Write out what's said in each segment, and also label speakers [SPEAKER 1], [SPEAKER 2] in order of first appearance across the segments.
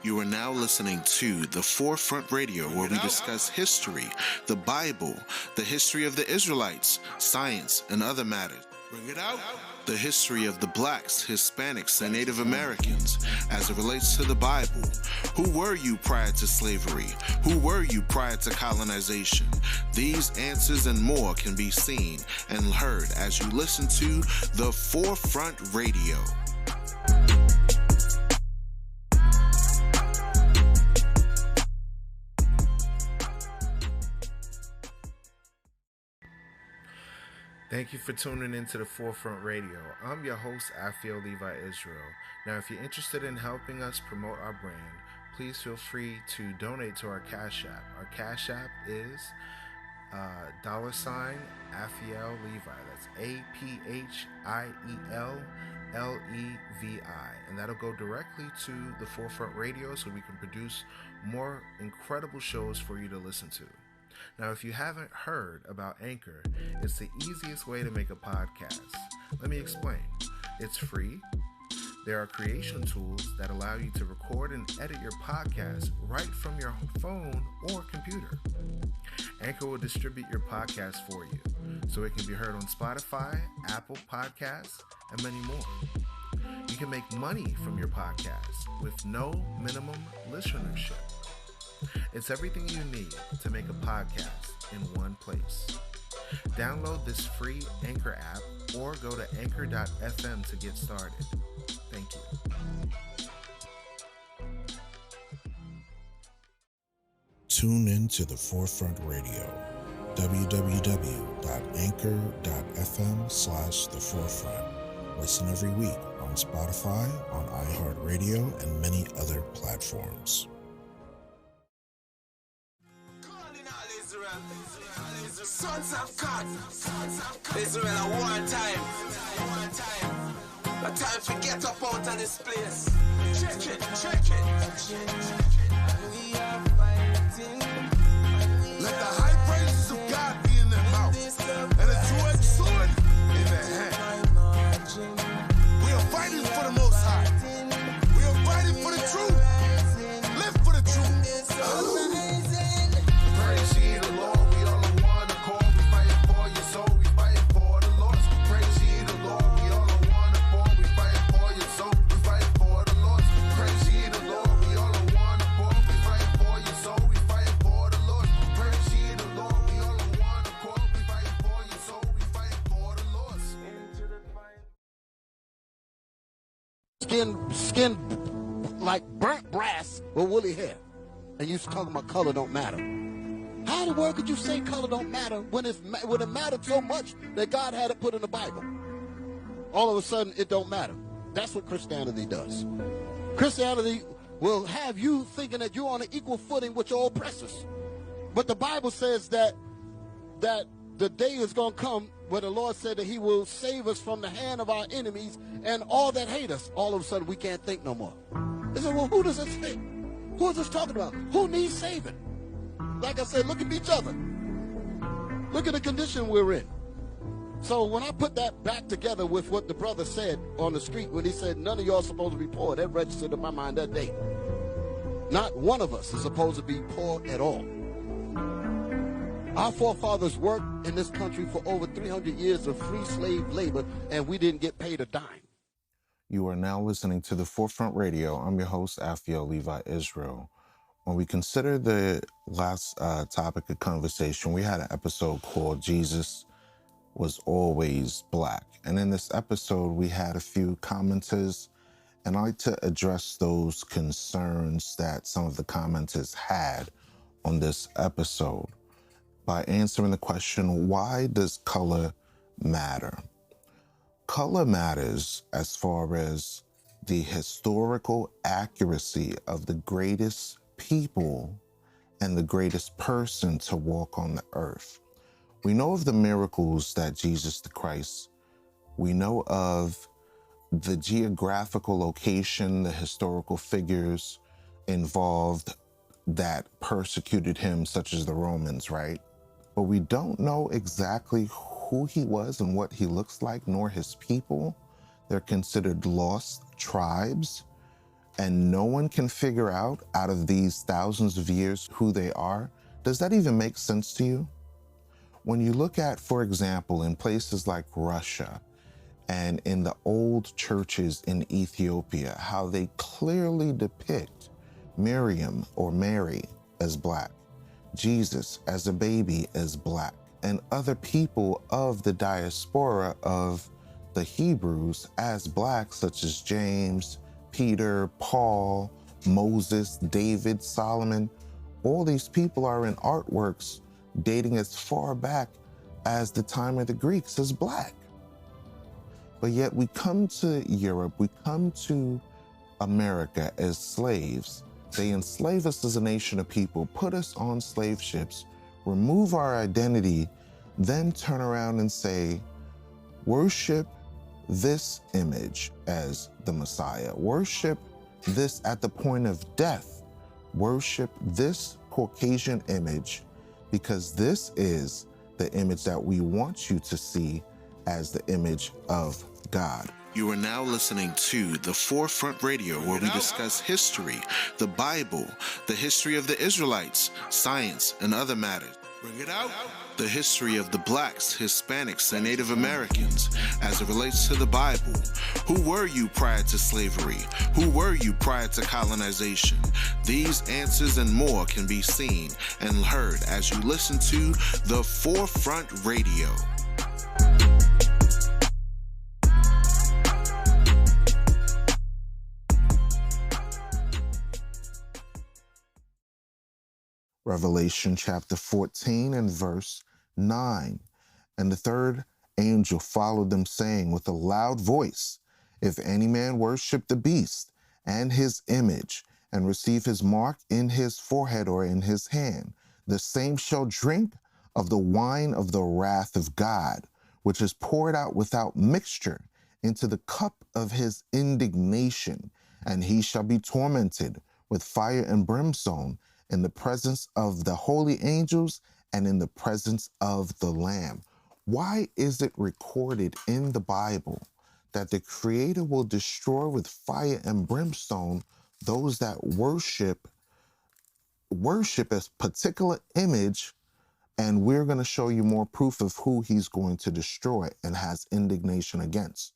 [SPEAKER 1] You are now listening to The Forefront Radio, where we discuss history, the Bible, the history of the Israelites, science, and other matters. Bring it out. The history of the blacks, Hispanics, and Native Americans as it relates to the Bible. Who were you prior to slavery? Who were you prior to colonization? These answers and more can be seen and heard as you listen to The Forefront Radio.
[SPEAKER 2] Thank you for tuning into the Forefront Radio. I'm your host, Afiel Levi Israel. Now, if you're interested in helping us promote our brand, please feel free to donate to our Cash App. Our Cash App is $Afiel Levi. That's APHIEL LEVI. And that'll go directly to the Forefront Radio so we can produce more incredible shows for you to listen to. Now, if you haven't heard about Anchor, it's the easiest way to make a podcast. Let me explain. It's free. There are creation tools that allow you to record and edit your podcast right from your phone or computer. Anchor will distribute your podcast for you, so it can be heard on Spotify, Apple Podcasts, and many more. You can make money from your podcast with no minimum listenership. It's everything you need to make a podcast in one place. Download this free Anchor app or go to anchor.fm to get started. Thank you.
[SPEAKER 1] Tune in to The Forefront Radio, www.anchor.fm/theforefront. Listen every week on Spotify, on iHeartRadio, and many other platforms.
[SPEAKER 3] Sons of God, Israel at one time. The time to get up out of this place. Check it. We are fighting. Let the high praises of God be in their mouth and a two-edged sword in their hand. We are fighting for the Most High. We are fighting for the truth. Live for the truth. Praise ye the Lord.
[SPEAKER 4] Skin like burnt brass with woolly hair. And you talking about color don't matter. How in the world could you say color don't matter when it mattered so much that God had it put in the Bible? All of a sudden, it don't matter. That's what Christianity does. Christianity will have you thinking that you're on an equal footing with your oppressors. But the Bible says that the day is going to come where the Lord said that he will save us from the hand of our enemies and all that hate us. All of a sudden, we can't think no more. They said, well, who does this hate? Who is this talking about? Who needs saving? Like I said, look at each other. Look at the condition we're in. So when I put that back together with what the brother said on the street when he said, none of y'all supposed to be poor, that registered in my mind that day. Not one of us is supposed to be poor at all. Our forefathers worked in this country for over 300 years of free slave labor, and we didn't get paid a dime.
[SPEAKER 1] You are now listening to The Forefront Radio. I'm your host, Afiel Levi Israel. When we consider the last topic of conversation, we had an episode called Jesus Was Always Black. And in this episode, we had a few commenters, and I'd like to address those concerns that some of the commenters had on this episode by answering the question, why does color matter? Color matters as far as the historical accuracy of the greatest people and the greatest person to walk on the earth. We know of the miracles that Jesus the Christ, we know of the geographical location, the historical figures involved that persecuted him, such as the Romans, right? But we don't know exactly who he was and what he looks like, nor his people. They're considered lost tribes. and no one can figure out of these thousands of years who they are, does that even make sense to you? When you look at, for example, in places like Russia and in the old churches in Ethiopia, how they clearly depict Miriam or Mary as black, Jesus as a baby as black, and other people of the diaspora of the Hebrews as black, such as James, Peter, Paul, Moses, David, Solomon. All these people are in artworks dating as far back as the time of the Greeks as black. But yet we come to Europe, we come to America as slaves. They enslave us as a nation of people, put us on slave ships, remove our identity, then turn around and say, worship this image as the Messiah. Worship this at the point of death. Worship this Caucasian image because this is the image that we want you to see as the image of God.
[SPEAKER 2] You are now listening to The Forefront Radio, where we discuss history, the Bible, the history of the Israelites, science, and other matters. Bring it out. The history of the blacks, Hispanics, and Native Americans as it relates to the Bible. Who were you prior to slavery? Who were you prior to colonization? These answers and more can be seen and heard as you listen to The Forefront Radio.
[SPEAKER 1] Revelation chapter 14 and verse 9. And the third angel followed them, saying with a loud voice, if any man worship the beast and his image, and receive his mark in his forehead or in his hand, the same shall drink of the wine of the wrath of God, which is poured out without mixture into the cup of his indignation, and he shall be tormented with fire and brimstone in the presence of the holy angels and in the presence of the Lamb. Why is it recorded in the Bible that the Creator will destroy with fire and brimstone those that worship a particular image? And we're going to show you more proof of who he's going to destroy and has indignation against.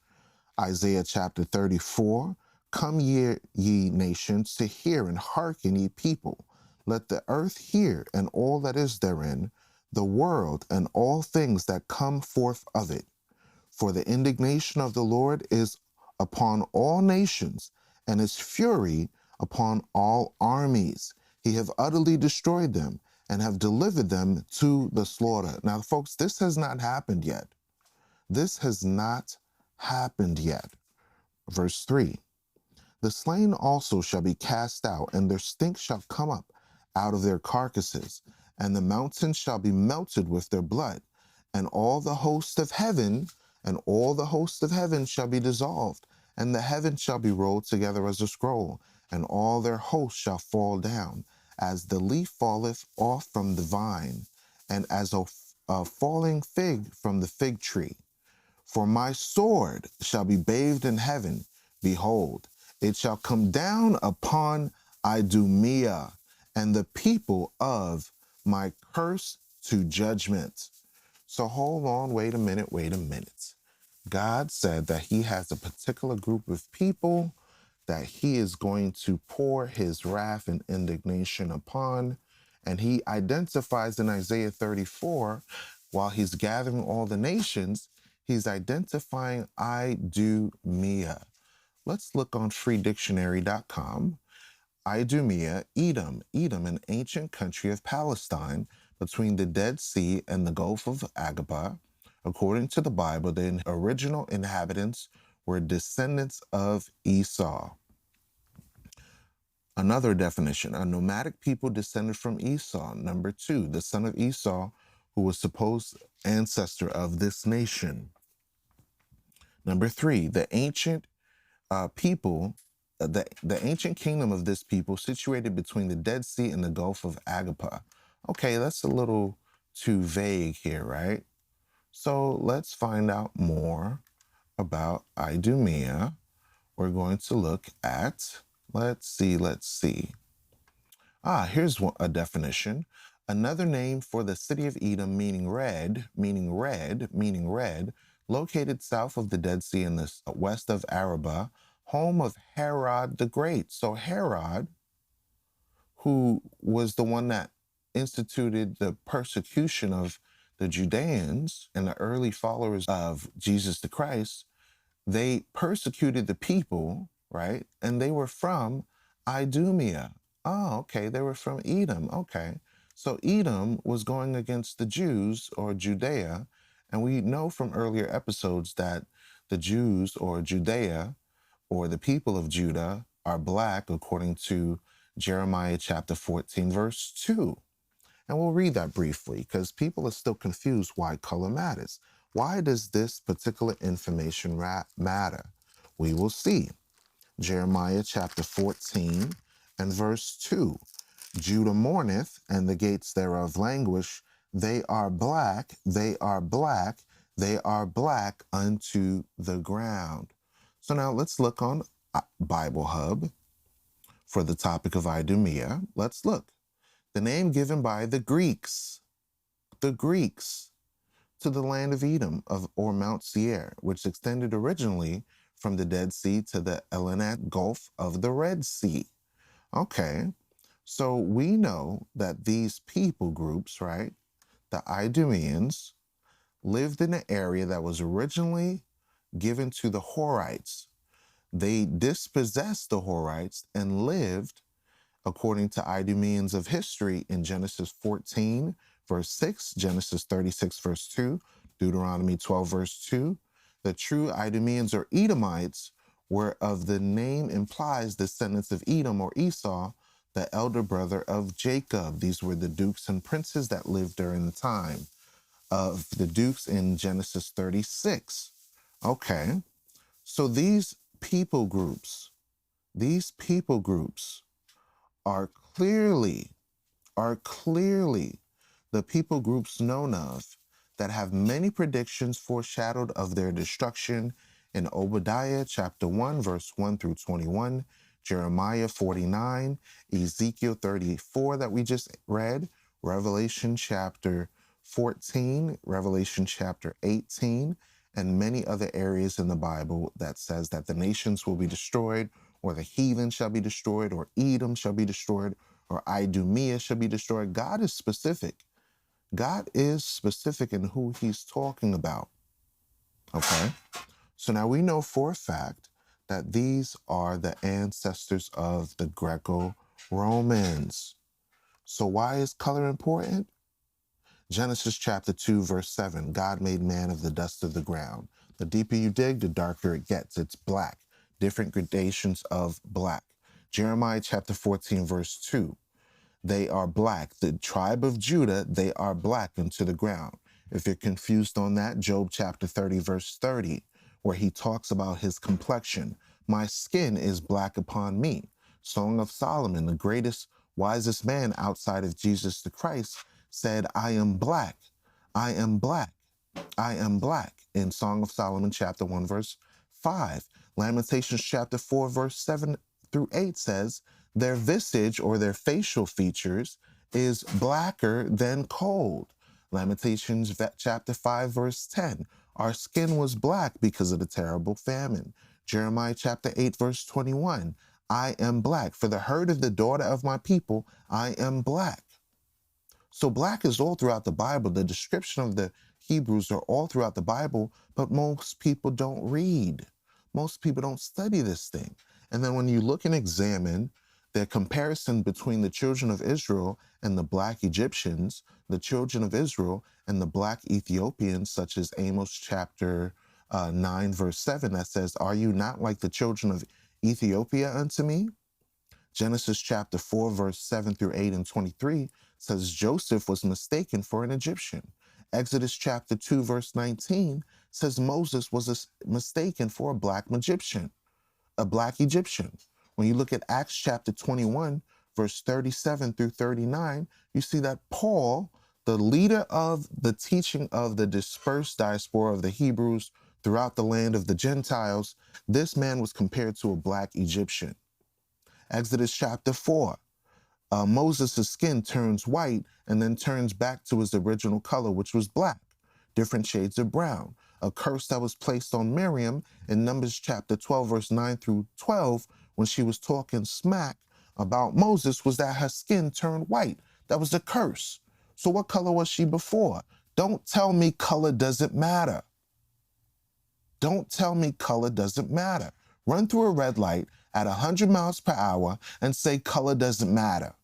[SPEAKER 1] Isaiah chapter 34, come ye nations to hear, and hearken ye people. Let the earth hear, and all that is therein, the world and all things that come forth of it. For the indignation of the Lord is upon all nations, and his fury upon all armies. He have utterly destroyed them, and have delivered them to the slaughter. Now, folks, this has not happened yet. This has not happened yet. Verse 3, the slain also shall be cast out, and their stink shall come up out of their carcasses, and the mountains shall be melted with their blood, and all the host of heaven shall be dissolved, and the heavens shall be rolled together as a scroll, and all their hosts shall fall down, as the leaf falleth off from the vine, and as a falling fig from the fig tree. For my sword shall be bathed in heaven. Behold, it shall come down upon Idumea, and the people of my curse to judgment. So hold on, wait a minute. God said that he has a particular group of people that he is going to pour his wrath and indignation upon. And he identifies in Isaiah 34, while he's gathering all the nations, he's identifying Idumea. Let's look on freedictionary.com. Idumea, Edom, an ancient country of Palestine between the Dead Sea and the Gulf of Agaba. According to the Bible, the original inhabitants were descendants of Esau. Another definition, a nomadic people descended from Esau. Number 2, the son of Esau, who was supposed ancestor of this nation. Number 3, the ancient people, the ancient kingdom of this people situated between the Dead Sea and the Gulf of Agaba. Okay, that's a little too vague here, right? So let's find out more about Idumea. We're going to look at Let's see. Here's a definition. Another name for the city of Edom, meaning red, located south of the Dead Sea in the west of Arabah, home of Herod the Great. So Herod, who was the one that instituted the persecution of the Judeans and the early followers of Jesus the Christ, they persecuted the people, right? And they were from Idumea. Oh, okay. They were from Edom. Okay. So Edom was going against the Jews or Judea. And we know from earlier episodes that the Jews or Judea or the people of Judah are black according to Jeremiah chapter 14, verse 2. And we'll read that briefly because people are still confused why color matters. Why does this particular information matter? We will see. Jeremiah chapter 14 and verse 2. Judah mourneth, and the gates thereof languish. They are black, they are black, they are black unto the ground. So now let's look on Bible Hub for the topic of Idumea. Let's look. The name given by the Greeks to the land of Edom or Mount Seir, which extended originally from the Dead Sea to the Elenat Gulf of the Red Sea. Okay, so we know that these people groups, right, the Idumeans, lived in an area that was originally given to the Horites. They dispossessed the Horites and lived, according to Idumeans of history, in Genesis 14, verse 6, Genesis 36, verse 2, Deuteronomy 12, verse 2. The true Idumeans or Edomites were of the name implies descendants of Edom or Esau, the elder brother of Jacob. These were the dukes and princes that lived during the time of the dukes in Genesis 36. Okay, so these people groups are clearly the people groups known of that have many predictions foreshadowed of their destruction in Obadiah chapter 1, verse 1 through 21, Jeremiah 49, Ezekiel 34 that we just read, Revelation chapter 14, Revelation chapter 18, and many other areas in the Bible that says that the nations will be destroyed, or the heathen shall be destroyed, or Edom shall be destroyed, or Idumea shall be destroyed. God is specific. God is specific in who he's talking about. Okay? So now we know for a fact that these are the ancestors of the Greco-Romans. So why is color important? Genesis chapter 2, verse 7, God made man of the dust of the ground. The deeper you dig, the darker it gets. It's black, different gradations of black. Jeremiah chapter 14, verse 2, they are black. The tribe of Judah, they are black unto the ground. If you're confused on that, Job chapter 30, verse 30, where he talks about his complexion. My skin is black upon me. Song of Solomon, the greatest, wisest man outside of Jesus the Christ, said, I am black, I am black, I am black, in Song of Solomon chapter 1, verse 5. Lamentations chapter 4, verse 7 through 8 says, their visage or their facial features is blacker than cold. Lamentations chapter 5, verse 10. Our skin was black because of the terrible famine. Jeremiah chapter 8, verse 21. I am black. For the herd of the daughter of my people, I am black. So black is all throughout the Bible. The description of the Hebrews are all throughout the Bible, but most people don't read. Most people don't study this thing. And then when you look and examine the comparison between the children of Israel and the black Egyptians, the children of Israel and the black Ethiopians, such as Amos chapter 9, verse 7, that says, are you not like the children of Ethiopia unto me? Genesis chapter 4, verse 7 through 8 and 23 says Joseph was mistaken for an Egyptian. Exodus chapter 2, verse 19 says Moses was mistaken for a black Egyptian. When you look at Acts chapter 21, verse 37 through 39, you see that Paul, the leader of the teaching of the dispersed diaspora of the Hebrews throughout the land of the Gentiles, this man was compared to a black Egyptian. Exodus chapter 4, Moses' skin turns white and then turns back to his original color, which was black, different shades of brown. A curse that was placed on Miriam in Numbers chapter 12, verse 9 through 12, when she was talking smack about Moses, was that her skin turned white. That was the curse. So what color was she before? Don't tell me color doesn't matter. Don't tell me color doesn't matter. Run through a red light at 100 miles per hour and say color doesn't matter.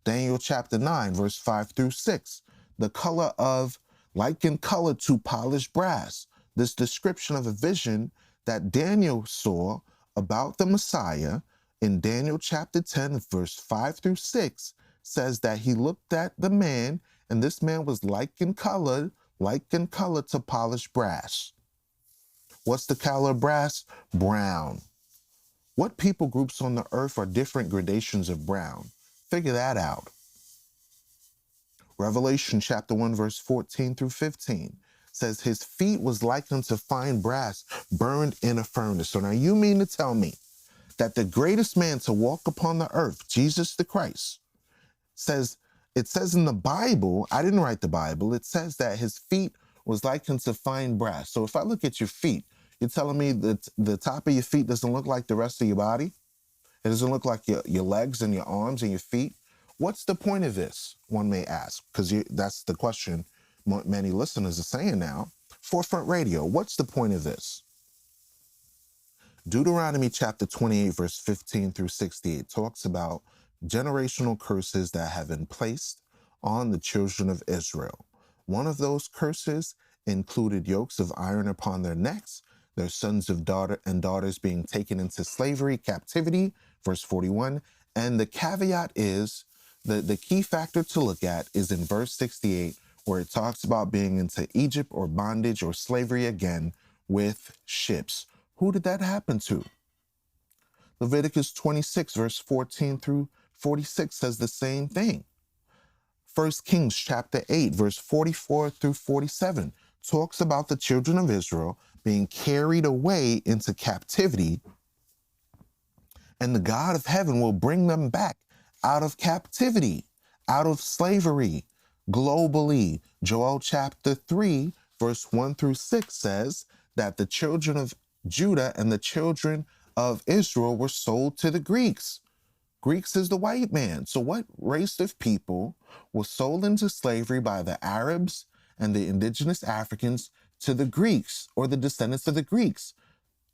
[SPEAKER 1] Daniel chapter 9, verse 5 through 6. The color of like in color to polished brass. This description of a vision that Daniel saw about the Messiah in Daniel chapter 10, verse 5 through 6, says that he looked at the man, and this man was like in color to polished brass. What's the color of brass? Brown. What people groups on the earth are different gradations of brown? Figure that out. Revelation chapter 1, verse 14 through 15 says his feet was like unto fine brass burned in a furnace. So now you mean to tell me that the greatest man to walk upon the earth, Jesus the Christ, it says in the Bible, I didn't write the Bible, it says that his feet was like unto fine brass. So if I look at your feet, you're telling me that the top of your feet doesn't look like the rest of your body? It doesn't look like your legs and your arms and your feet? What's the point of this, one may ask, because that's the question many listeners are saying now. Forefront Radio, what's the point of this? Deuteronomy chapter 28, verse 15 through 68 talks about generational curses that have been placed on the children of Israel. One of those curses included yokes of iron upon their necks, their sons and daughters being taken into slavery, captivity, verse 41. And the caveat is, the key factor to look at is in verse 68, where it talks about being into Egypt or bondage or slavery again with ships. Who did that happen to? Leviticus 26, verse 14 through 46 says the same thing. 1 Kings chapter 8, verse 44 through 47 talks about the children of Israel being carried away into captivity, and the God of heaven will bring them back out of captivity, out of slavery, globally. Joel chapter 3, verse 1 through 6 says that the children of Judah and the children of Israel were sold to the Greeks. Greeks is the white man. So what race of people was sold into slavery by the Arabs and the indigenous Africans to the Greeks, or the descendants of the Greeks,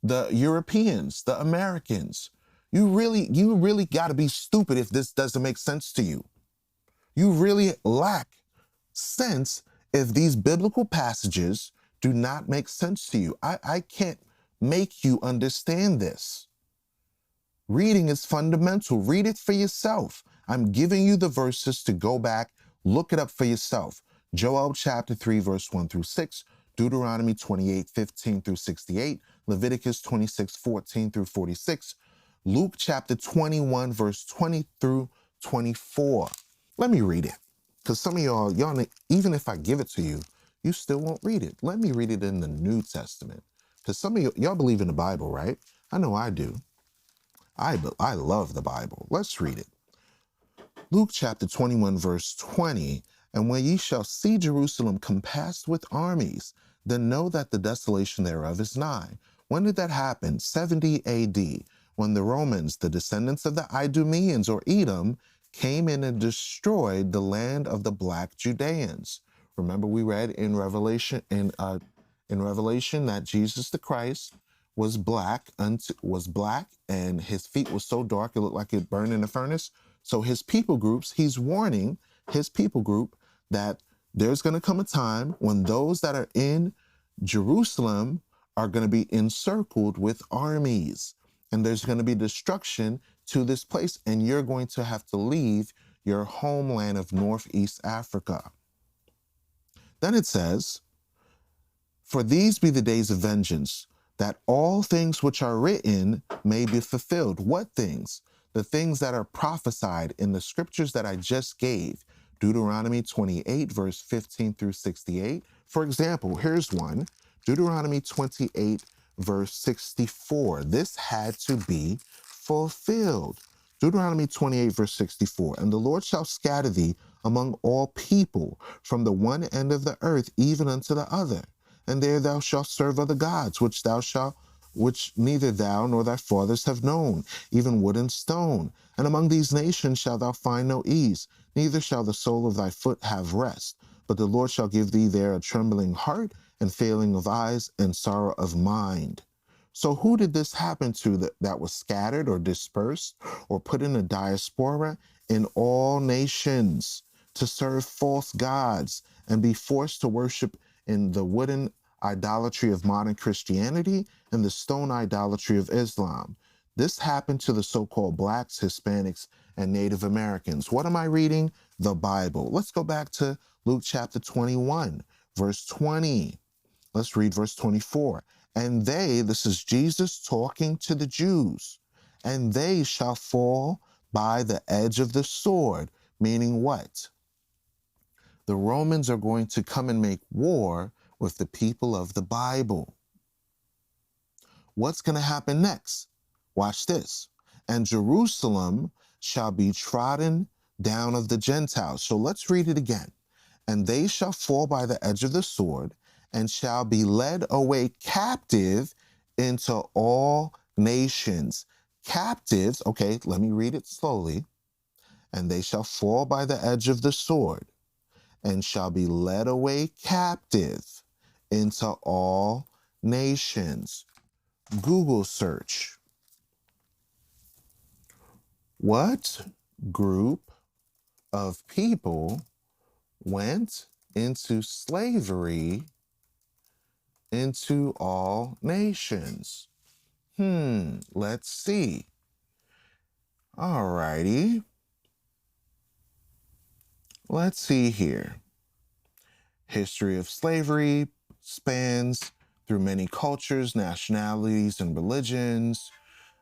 [SPEAKER 1] the Europeans, the Americans? You really got to be stupid if this doesn't make sense to you. You really lack sense if these biblical passages do not make sense to you. I can't make you understand this. Reading is fundamental. Read it for yourself. I'm giving you the verses to go back, look it up for yourself. Joel chapter 3, verse 1 through 6, Deuteronomy 28, 15 through 68, Leviticus 26, 14 through 46, Luke chapter 21, verse 20 through 24. Let me read it, because some of y'all, even if I give it to you, you still won't read it. Let me read it in the New Testament, because some of y'all believe in the Bible, right? I know I do. I love the Bible. Let's read it. Luke chapter 21, verse 20. And when ye shall see Jerusalem compassed with armies, then know that the desolation thereof is nigh. When did that happen? 70 AD, when the Romans, the descendants of the Idumeans or Edom, came in and destroyed the land of the black Judeans. Remember, we read in Revelation that Jesus the Christ was black, and his feet was so dark it looked like it burned in a furnace. So his people groups, he's warning his people group that there's going to come a time when those that are in Jerusalem are going to be encircled with armies, and there's going to be destruction to this place, and you're going to have to leave your homeland of Northeast Africa. Then it says, for these be the days of vengeance, that all things which are written may be fulfilled. What things? The things that are prophesied in the scriptures that I just gave. Deuteronomy 28, verse 15 through 68. For example, here's one. Deuteronomy 28, verse 64. This had to be fulfilled. Deuteronomy 28, verse 64. And the Lord shall scatter thee among all people from the one end of the earth even unto the other. And there thou shalt serve other gods, which neither thou nor thy fathers have known, even wood and stone. And among these nations shalt thou find no ease, neither shall the sole of thy foot have rest. But the Lord shall give thee there a trembling heart, and failing of eyes, and sorrow of mind. So who did this happen to that was scattered or dispersed or put in a diaspora? In all nations, to serve false gods and be forced to worship in the wooden idolatry of modern Christianity and the stone idolatry of Islam. This happened to the so-called blacks, Hispanics, and Native Americans. What am I reading? The Bible. Let's go back to Luke chapter 21, verse 20. Let's read verse 24. And they, this is Jesus talking to the Jews, and they shall fall by the edge of the sword, meaning what? The Romans are going to come and make war with the people of the Bible. What's going to happen next? Watch this. And Jerusalem shall be trodden down of the Gentiles. So let's read it again. And they shall fall by the edge of the sword, and shall be led away captive into all nations. Captives, okay, let me read it slowly. And they shall fall by the edge of the sword, and shall be led away captive into all nations. Google search. What group of people went into slavery into all nations? Let's see. All righty. Let's see here. History of slavery spans through many cultures, nationalities, and religions,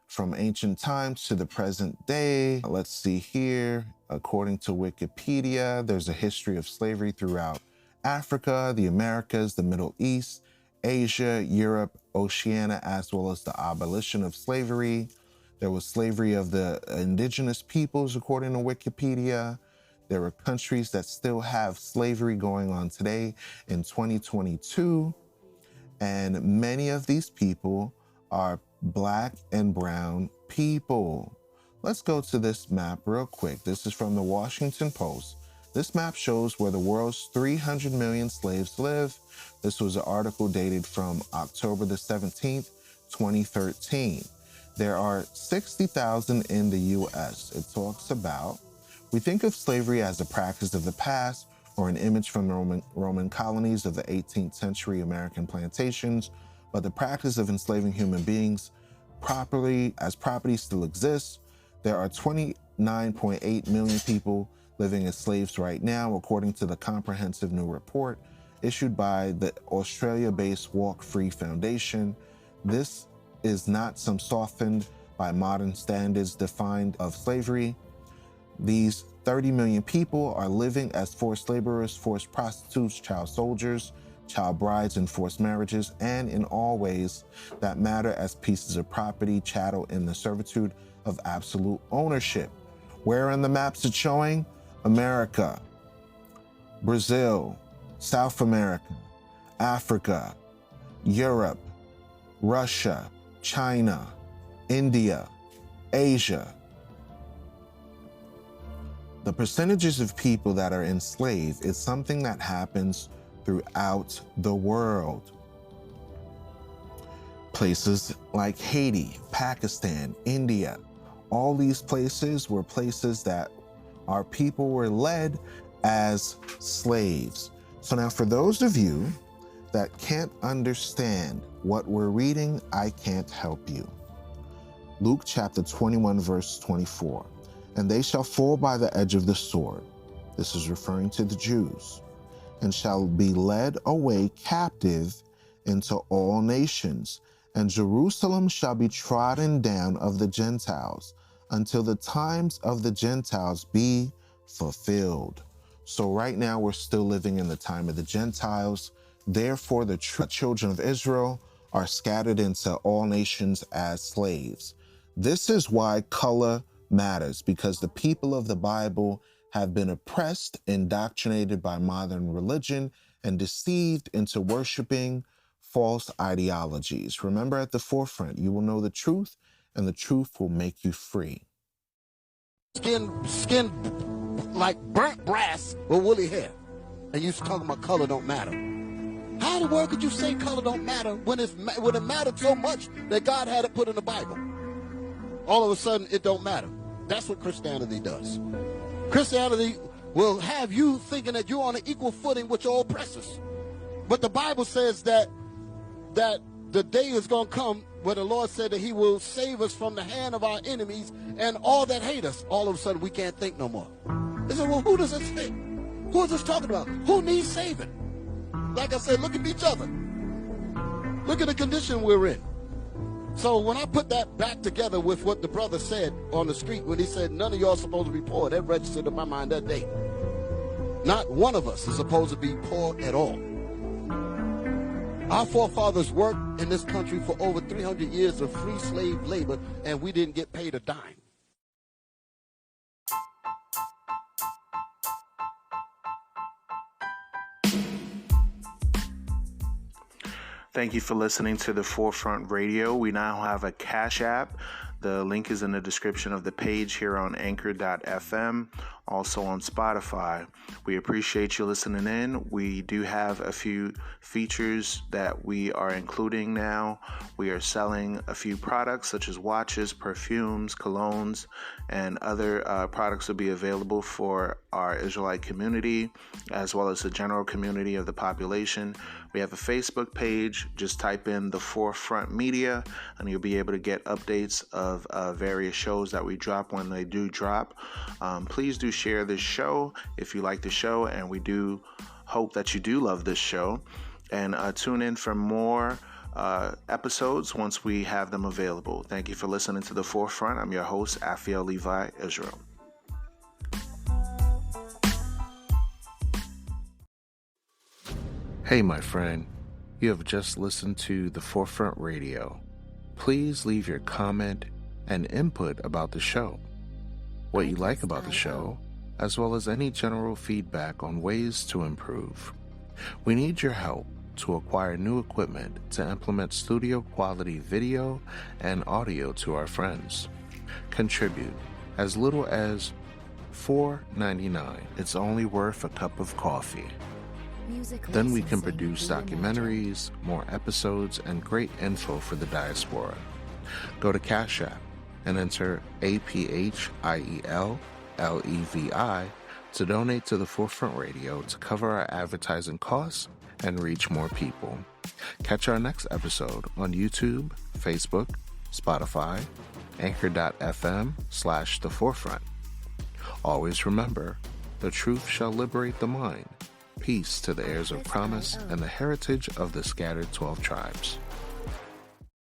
[SPEAKER 1] from ancient times to the present day. Let's see here. According to Wikipedia, there's a history of slavery throughout Africa, the Americas, the Middle East, Asia, Europe, Oceania, as well as the abolition of slavery. There was slavery of the indigenous peoples, according to Wikipedia. There are countries that still have slavery going on today in 2022. And many of these people are Black and brown people. Let's go to this map real quick. This is from the Washington Post. This map shows where the world's 300 million slaves live. This was an article dated from October the 17th, 2013. There are 60,000 in the U.S. It talks about, we think of slavery as a practice of the past or an image from the Roman colonies of the 18th century American plantations, but the practice of enslaving human beings properly as property still exists. There are 29.8 million people living as slaves right now, according to the comprehensive new report issued by the Australia-based Walk Free Foundation. This is not some softened by modern standards defined of slavery. These 30 million people are living as forced laborers, forced prostitutes, child soldiers, child brides, and forced marriages, and in all ways that matter as pieces of property, chattel in the servitude of absolute ownership. Where in the maps it's showing? America, Brazil, South America, Africa, Europe, Russia, China, India, Asia. The percentages of people that are enslaved is something that happens throughout the world. Places like Haiti, Pakistan, India, all these places were places that our people were led as slaves. So now for those of you that can't understand what we're reading, I can't help you. Luke chapter 21, verse 24. And they shall fall by the edge of the sword. This is referring to the Jews. And shall be led away captive into all nations. And Jerusalem shall be trodden down of the Gentiles, until the times of the Gentiles be fulfilled. So right now we're still living in the time of the Gentiles. Therefore, the children of Israel are scattered into all nations as slaves. This is why color matters because the people of the Bible have been oppressed, indoctrinated by modern religion, and deceived into worshiping false ideologies. Remember, at the forefront, you will know the truth, and the truth will make you free.
[SPEAKER 4] Skin like burnt brass with woolly hair. And you talking about color don't matter. How in the world could you say color don't matter when it mattered so much that God had it put in the Bible? All of a sudden, it don't matter. That's what Christianity does. Christianity will have you thinking that you're on an equal footing with your oppressors. But the Bible says that the day is going to come where the Lord said that he will save us from the hand of our enemies and all that hate us. All of a sudden, we can't think no more. They said, well, who does this think? Who is this talking about? Who needs saving? Like I said, look at each other. Look at the condition we're in. So when I put that back together with what the brother said on the street when he said none of y'all supposed to be poor, that registered in my mind that day. Not one of us is supposed to be poor at all. Our forefathers worked in this country for over 300 years of free slave labor, and we didn't get paid a dime.
[SPEAKER 2] Thank you for listening to the Forefront Radio. We now have a Cash App. The link is in the description of the page here on Anchor.fm, also on Spotify. We appreciate you listening in. We do have a few features that we are including now. We are selling a few products such as watches, perfumes, colognes, and other products will be available for our Israelite community as well as the general community of the population. We have a Facebook page. Just type in The Forefront Media and you'll be able to get updates of various shows that we drop when they do drop. Please do share this show if you like the show, and we do hope that you do love this show. And tune in for more episodes once we have them available. Thank you for listening to The Forefront. I'm your host, Afiel Levi Israel. Hey, my friend, you have just listened to The Forefront Radio. Please leave your comment and input about the show, what you like about the show, as well as any general feedback on ways to improve. We need your help to acquire new equipment to implement studio quality video and audio to our friends. Contribute as little as $4.99. It's only worth a cup of coffee. Then we can produce documentaries, more episodes, and great info for the diaspora. Go to Cash App and enter APHIELLEVI to donate to the Forefront Radio to cover our advertising costs and reach more people. Catch our next episode on YouTube, Facebook, Spotify, Anchor.fm/The Forefront. Always remember, the truth shall liberate the mind. Peace to the heirs of promise and the heritage of the scattered 12 tribes.